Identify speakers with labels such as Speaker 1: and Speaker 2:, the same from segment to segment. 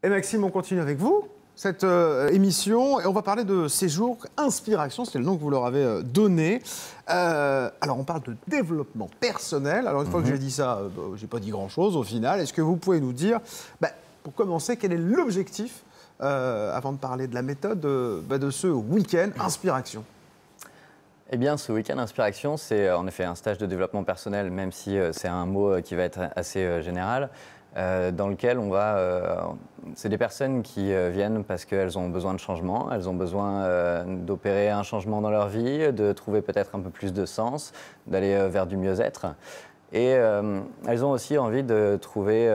Speaker 1: Et Maxime, on continue avec vous cette émission et on va parler de séjour Inspiration, c'est le nom que vous leur avez donné. Alors on parle de développement personnel. Alors une fois que j'ai dit ça, j'ai pas dit grand-chose au final. Est-ce que vous pouvez nous dire, pour commencer, quel est l'objectif, avant de parler de la méthode, de ce week-end Inspiration?
Speaker 2: Eh bien, ce week-end Inspiration, c'est en effet un stage de développement personnel, même si c'est un mot qui va être assez général, dans lequel on va... c'est des personnes qui viennent parce qu'elles ont besoin de changement, elles ont besoin d'opérer un changement dans leur vie, de trouver peut-être un peu plus de sens, d'aller vers du mieux-être. Et elles ont aussi envie de trouver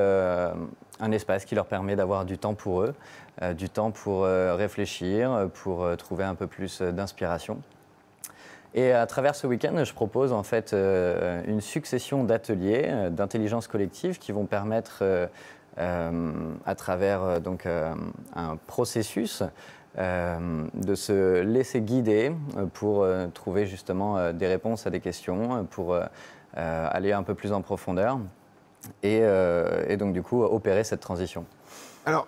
Speaker 2: un espace qui leur permet d'avoir du temps pour eux, du temps pour réfléchir, pour trouver un peu plus d'inspiration. Et à travers ce week-end, je propose en fait une succession d'ateliers d'intelligence collective qui vont permettre, à travers donc, un processus, de se laisser guider pour trouver justement des réponses à des questions, pour aller un peu plus en profondeur et donc du coup opérer cette transition.
Speaker 1: Alors,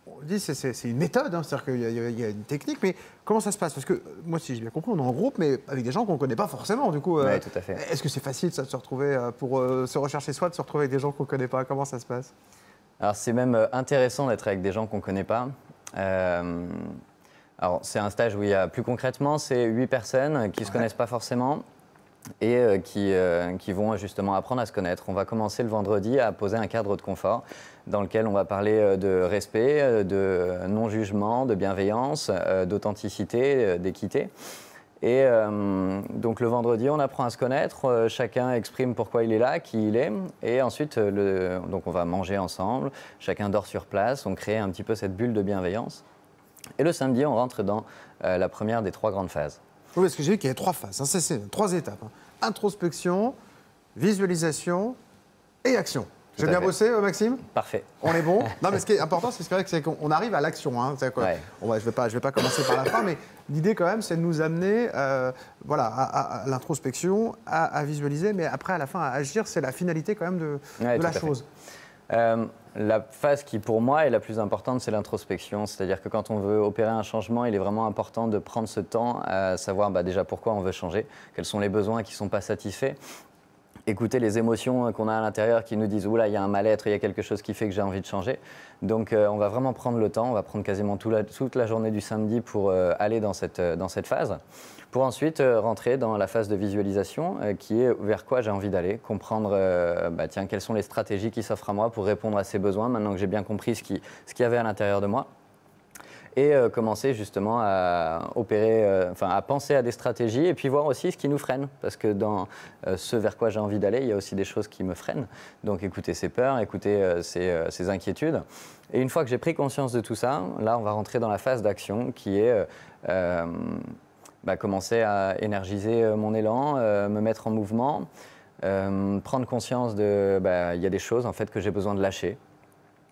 Speaker 1: on dit que c'est une méthode, c'est-à-dire qu'il y a une technique, mais comment ça se passe? Parce que moi, si j'ai bien compris, on est en groupe, mais avec des gens qu'on ne connaît pas forcément, du coup.
Speaker 2: Oui, tout à fait.
Speaker 1: Est-ce que c'est facile, ça, de se retrouver, pour se rechercher soi, de se retrouver avec des gens qu'on ne connaît pas? Comment ça se passe?
Speaker 2: Alors, c'est même intéressant d'être avec des gens qu'on ne connaît pas. Alors, c'est un stage où il y a, plus concrètement, c'est 8 personnes qui ne se connaissent pas forcément et qui vont justement apprendre à se connaître. On va commencer le vendredi à poser un cadre de confort dans lequel on va parler de respect, de non-jugement, de bienveillance, d'authenticité, d'équité. Et donc le vendredi, on apprend à se connaître, chacun exprime pourquoi il est là, qui il est, et ensuite donc on va manger ensemble, chacun dort sur place, on crée un petit peu cette bulle de bienveillance. Et le samedi, on rentre dans la première des 3 grandes phases.
Speaker 1: Oui, parce que j'ai vu qu'il y avait 3 phases, c'est 3 étapes. Introspection, visualisation et action. J'ai bien bossé, Maxime?
Speaker 2: Parfait.
Speaker 1: On est bon? Non, mais ce qui est important, c'est qu'on arrive à l'action. Hein.
Speaker 2: Ouais.
Speaker 1: Je vais pas commencer par la fin, mais l'idée quand même, c'est de nous amener à l'introspection, à visualiser, mais après, à la fin, à agir. C'est la finalité quand même de la chose.
Speaker 2: La phase qui, pour moi, est la plus importante, c'est l'introspection. C'est-à-dire que quand on veut opérer un changement, il est vraiment important de prendre ce temps à savoir déjà pourquoi on veut changer, quels sont les besoins qui ne sont pas satisfaits. Écouter les émotions qu'on a à l'intérieur qui nous disent « Oula, il y a un mal-être, il y a quelque chose qui fait que j'ai envie de changer ». Donc on va vraiment prendre le temps, on va prendre quasiment toute la journée du samedi pour aller dans cette phase, pour ensuite rentrer dans la phase de visualisation qui est vers quoi j'ai envie d'aller, comprendre tiens, quelles sont les stratégies qui s'offrent à moi pour répondre à ces besoins, maintenant que j'ai bien compris ce qu'il y avait à l'intérieur de moi. Et commencer justement à opérer, à penser à des stratégies et puis voir aussi ce qui nous freine. Parce que dans ce vers quoi j'ai envie d'aller, il y a aussi des choses qui me freinent. Donc écouter ses peurs, écouter ses inquiétudes. Et une fois que j'ai pris conscience de tout ça, là on va rentrer dans la phase d'action qui est commencer à énergiser mon élan, me mettre en mouvement, prendre conscience de il y a des choses en fait que j'ai besoin de lâcher.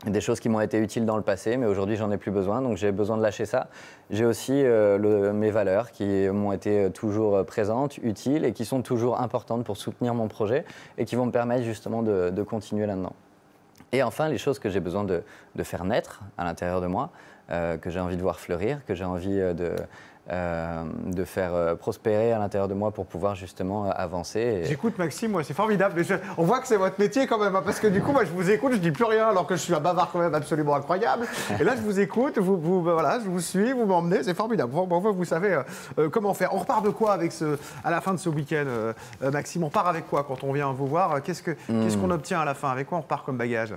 Speaker 2: Des choses qui m'ont été utiles dans le passé, mais aujourd'hui, j'en ai plus besoin, donc j'ai besoin de lâcher ça. J'ai aussi mes valeurs qui m'ont été toujours présentes, utiles et qui sont toujours importantes pour soutenir mon projet et qui vont me permettre justement de continuer là-dedans. Et enfin, les choses que j'ai besoin de faire naître à l'intérieur de moi, que j'ai envie de voir fleurir, que j'ai envie de faire prospérer à l'intérieur de moi pour pouvoir justement avancer.
Speaker 1: J'écoute Maxime, c'est formidable. Mais on voit que c'est votre métier quand même, hein, parce que du coup, moi, je vous écoute, je dis plus rien, alors que je suis un bavard quand même absolument incroyable. Et là, je vous écoute, je vous suis, vous m'emmenez, c'est formidable. Vous savez comment faire. On repart de quoi à la fin de ce week-end, Maxime? On part avec quoi quand on vient vous voir? Qu'est-ce qu'on obtient à la fin? Avec quoi on repart comme bagage?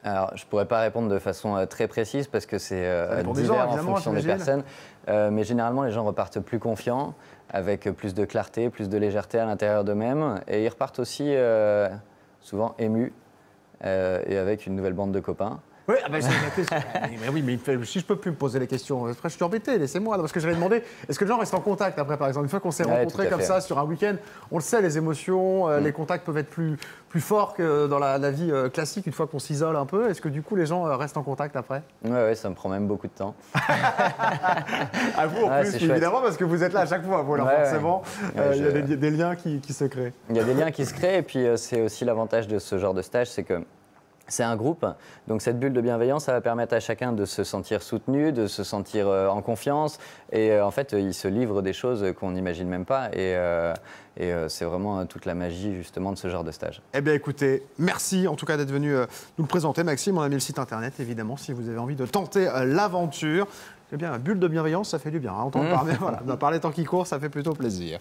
Speaker 2: Alors, je ne pourrais pas répondre de façon très précise parce que c'est divers en fonction des personnes. Mais généralement, les gens repartent plus confiants, avec plus de clarté, plus de légèreté à l'intérieur d'eux-mêmes. Et ils repartent aussi souvent émus et avec une nouvelle bande de copains.
Speaker 1: Oui, mais si je peux plus me poser les questions, après je suis embêté, laissez-moi. Parce que j'allais demander, est-ce que les gens restent en contact après, par exemple? Une fois qu'on s'est rencontrés comme ça sur un week-end, on le sait, les émotions, les contacts peuvent être plus forts que dans la vie classique, une fois qu'on s'isole un peu. Est-ce que du coup, les gens restent en contact après?
Speaker 2: Oui, ça me prend même beaucoup de temps.
Speaker 1: À vous, en plus, évidemment, parce que vous êtes là à chaque fois. Alors forcément, il y a des liens qui se créent.
Speaker 2: Il y a des liens qui se créent, et puis c'est aussi l'avantage de ce genre de stage, c'est que C'est un groupe, donc cette bulle de bienveillance, ça va permettre à chacun de se sentir soutenu, de se sentir en confiance. Et en fait, ils se livrent des choses qu'on n'imagine même pas. Et c'est vraiment toute la magie, justement, de ce genre de stage.
Speaker 1: Eh bien, écoutez, merci en tout cas d'être venu nous le présenter, Maxime. On a mis le site internet, évidemment, si vous avez envie de tenter l'aventure. Eh bien, bulle de bienveillance, ça fait du bien. Entendre parler, voilà, parler tant qu'il court, ça fait plutôt plaisir.